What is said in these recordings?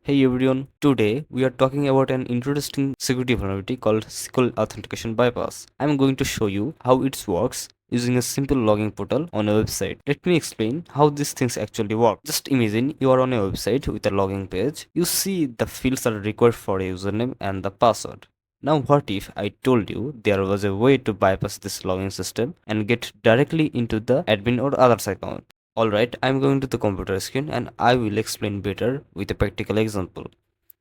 Hey everyone, today we are talking about an interesting security vulnerability called SQL Authentication Bypass. I'm going to show you how it works using a simple logging portal on a website. Let me explain how these things actually work. Just imagine you are on a website with a login page. You see the fields are required for a username and the password. Now what if I told you there was a way to bypass this login system and get directly into the admin or others account? Alright, I'm going to the computer screen and I will explain better with a practical example.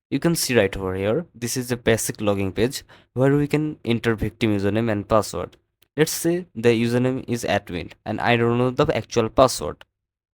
You can see right over here, this is a basic login page where we can enter victim username and password. Let's say the username is admin and I don't know the actual password.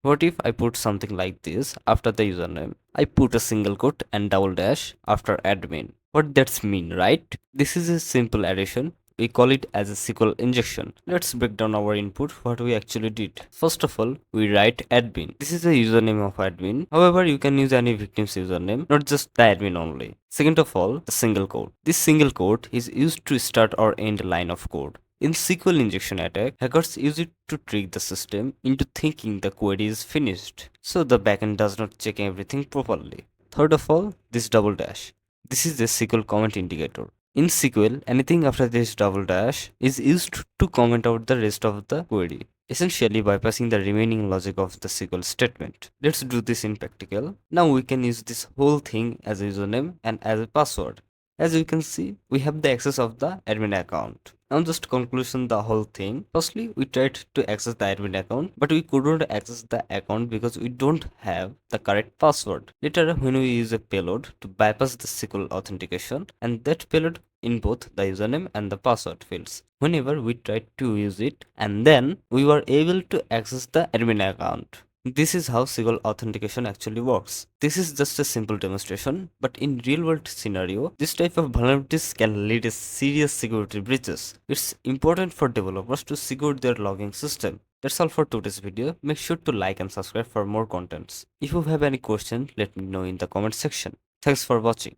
What if I put something like this after the username? I put a single quote and double dash after admin. What that's mean, right? This is a simple addition. We call it as a SQL injection. Let's break down our input, what we actually did. First of all, we write admin. This is the username of admin. However, you can use any victim's username, not just the admin only. Second of all, the single quote. This single quote is used to start or end line of code. In SQL injection attack, hackers use it to trick the system into thinking the query is finished, so the backend does not check everything properly. Third of all, this double dash. This is the SQL comment indicator. In SQL, anything after this double dash is used to comment out the rest of the query, essentially bypassing the remaining logic of the SQL statement. Let's do this in practical. Now we can use this whole thing as a username and as a password. As you can see, we have the access of the admin account. Now just conclusion the whole thing. Firstly, we tried to access the admin account, but we couldn't access the account because we don't have the correct password. Later, when we use a payload to bypass the SQL authentication, and that payload in both the username and the password fields. Whenever we tried to use it, and then we were able to access the admin account. This is how SQL authentication actually works. This is just a simple demonstration, but in real world scenario, this type of vulnerabilities can lead to serious security breaches. It's important for developers to secure their logging system. That's all for today's video. Make sure to like and subscribe for more contents. If you have any question, let me know in the comment section. Thanks for watching.